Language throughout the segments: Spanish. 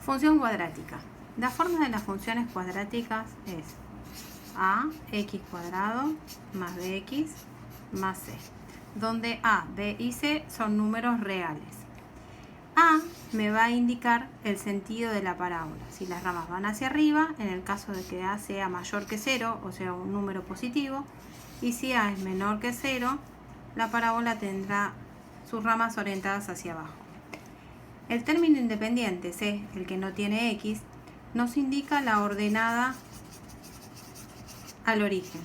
Función cuadrática. La forma de las funciones cuadráticas es ax cuadrado más bx más c, donde a, b y c son números reales. A me va a indicar el sentido de la parábola. Si las ramas van hacia arriba, en el caso de que a sea mayor que 0, o sea un número positivo, y si a es menor que 0, la parábola tendrá sus ramas orientadas hacia abajo. El término independiente, c, el que no tiene x, nos indica la ordenada al origen.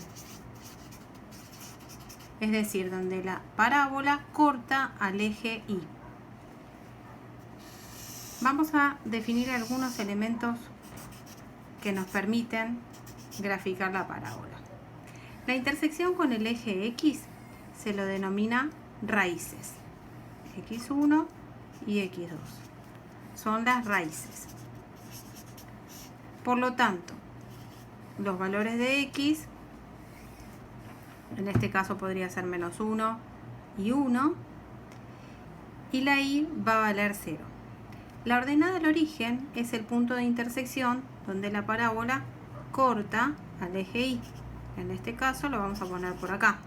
Es decir, donde la parábola corta al eje y. Vamos a definir algunos elementos que nos permiten graficar la parábola. La intersección con el eje x se lo denomina raíces. x1 y x2 son las raíces. Por lo tanto, los valores de x, en este caso podría ser menos 1 y 1, y la y va a valer 0. La ordenada al origen es el punto de intersección donde la parábola corta al eje y. En este caso lo vamos a poner por acá.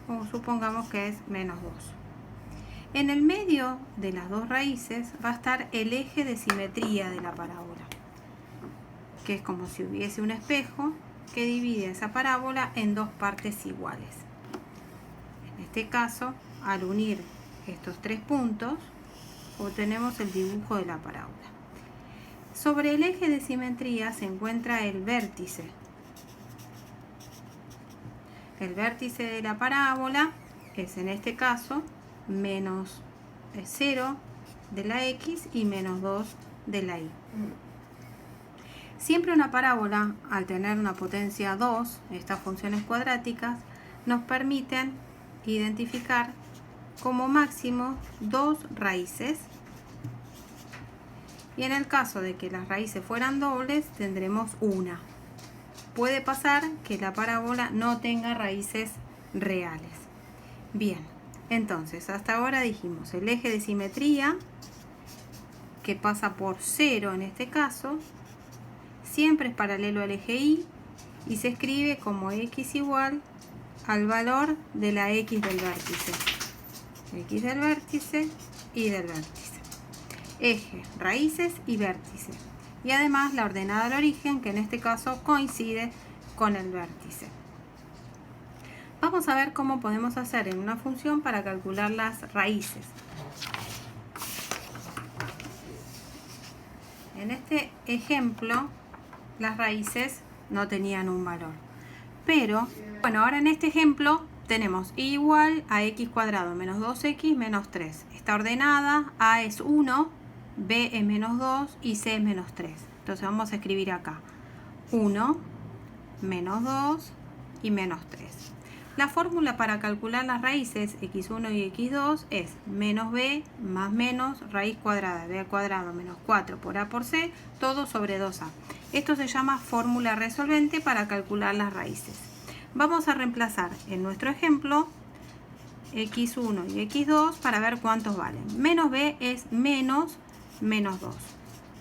O supongamos que es menos 2. En el medio de las dos raíces va a estar el eje de simetría de la parábola, que es como si hubiese un espejo que divide esa parábola en dos partes iguales. En este caso, al unir estos tres puntos, obtenemos el dibujo de la parábola. Sobre el eje de simetría se encuentra el vértice. El vértice de la parábola es, en este caso, menos 0 de la x y menos 2 de la y. Siempre una parábola, al tener una potencia 2, estas funciones cuadráticas, nos permiten identificar como máximo dos raíces. Y en el caso de que las raíces fueran dobles, tendremos una. Puede pasar que la parábola no tenga raíces reales. Bien, entonces hasta ahora dijimos el eje de simetría, que pasa por 0 en este caso, siempre es paralelo al eje y se escribe como x igual al valor de la x del vértice. X del vértice y del vértice. Eje, raíces y vértice. Y además la ordenada al origen, que en este caso coincide con el vértice. Vamos a ver cómo podemos hacer en una función para calcular las raíces. En este ejemplo, las raíces no tenían un valor. Pero, bueno, ahora en este ejemplo tenemos y igual a x cuadrado menos 2x menos 3. Está ordenada, a es 1, b es menos 2 y c es menos 3. Entonces vamos a escribir acá 1, menos 2 y menos 3. La fórmula para calcular las raíces x1 y x2 es menos b más menos raíz cuadrada de b al cuadrado menos 4 por a por c, todo sobre 2a. Esto se llama fórmula resolvente para calcular las raíces. Vamos a reemplazar en nuestro ejemplo x1 y x2 para ver cuántos valen. Menos b es menos 2.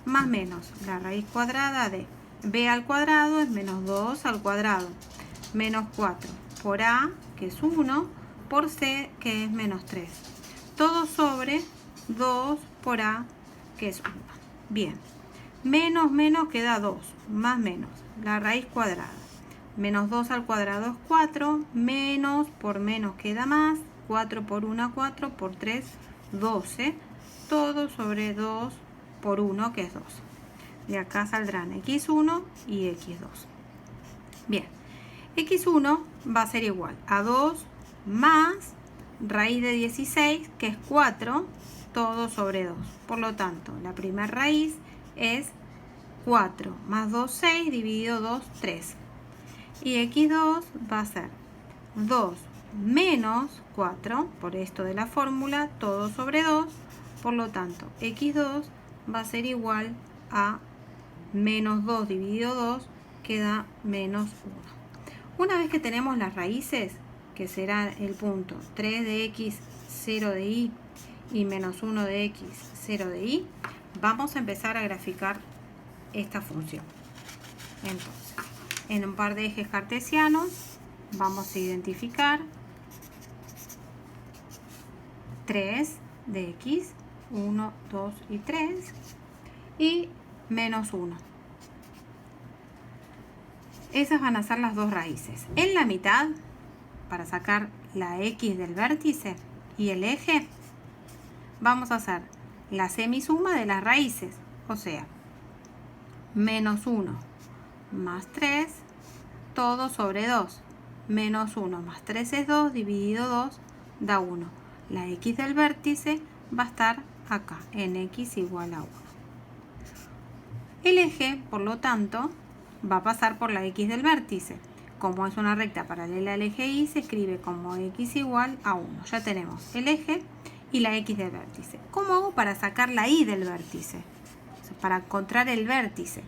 Más menos la raíz cuadrada de b al cuadrado es menos 2 al cuadrado. Menos 4 por a, que es 1, por c, que es menos 3. Todo sobre 2 por a, que es 1. Bien. Menos menos queda 2. Más menos la raíz cuadrada. Menos 2 al cuadrado es 4. Menos por menos queda más. 4 por 1, 4. Por 3, 12. Todo sobre 2 por 1, que es 2. De acá saldrán x1 y x2. Bien. x1 va a ser igual a 2 más raíz de 16, que es 4, todo sobre 2. Por lo tanto, la primera raíz es 4 más 2, 6, dividido 2, 3. Y x2 va a ser 2 menos 4, por esto de la fórmula, todo sobre 2. Por lo tanto, x2 va a ser igual a menos 2 dividido 2, que da menos 1. Una vez que tenemos las raíces, que será el punto 3 de x, 0 de y, y menos 1 de x, 0 de y, vamos a empezar a graficar esta función. Entonces, en un par de ejes cartesianos vamos a identificar 3 de x, 1, 2 y 3, y menos 1. Esas van a ser las dos raíces. En la mitad, para sacar la x del vértice y el eje, vamos a hacer la semisuma de las raíces, o sea, menos 1 más 3, todo sobre 2. Menos 1 más 3 es 2, dividido 2 da 1. La x del vértice va a estar acá, en x igual a 1. El eje, por lo tanto, va a pasar por la x del vértice. Como es una recta paralela al eje y, se escribe como x igual a 1. Ya tenemos el eje y la x del vértice. ¿Cómo hago para sacar la y del vértice? O sea, para encontrar el vértice.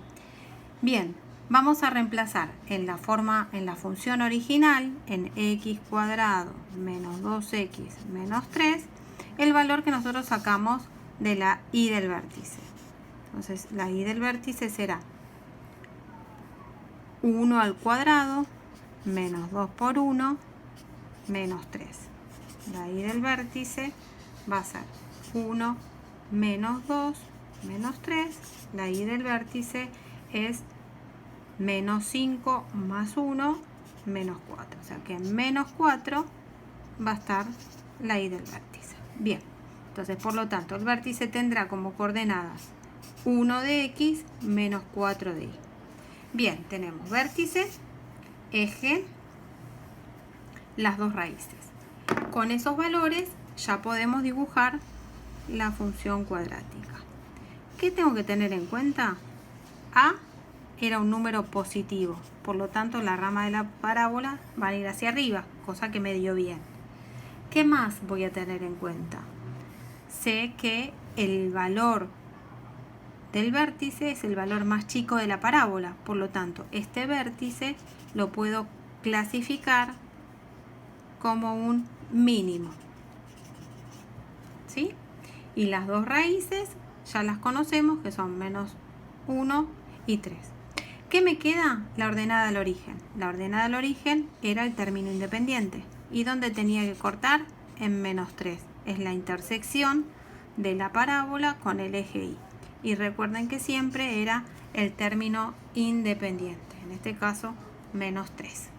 Bien, vamos a reemplazar en la función original, en x cuadrado menos 2x menos 3, el valor que nosotros sacamos de la y del vértice. Entonces, la y del vértice será 1 al cuadrado menos 2 por 1 menos 3. La y del vértice va a ser 1 menos 2 menos 3. La y del vértice es menos 5 más 1 menos 4. O sea que en menos 4 va a estar la y del vértice. Bien, entonces por lo tanto el vértice tendrá como coordenadas 1 de x menos 4 de y. Bien, tenemos vértice, eje, las dos raíces. Con esos valores ya podemos dibujar la función cuadrática. ¿Qué tengo que tener en cuenta? A era un número positivo, por lo tanto la rama de la parábola va a ir hacia arriba, cosa que me dio bien. ¿Qué más voy a tener en cuenta? Sé que el valor del vértice es el valor más chico de la parábola, por lo tanto este vértice lo puedo clasificar como un mínimo, ¿sí? Y las dos raíces ya las conocemos, que son menos 1 y 3. ¿Qué me queda? La ordenada al origen. La ordenada al origen era el término independiente. ¿Y dónde tenía que cortar? En menos 3. Es la intersección de la parábola con el eje y. Y recuerden que siempre era el término independiente. En este caso, menos 3.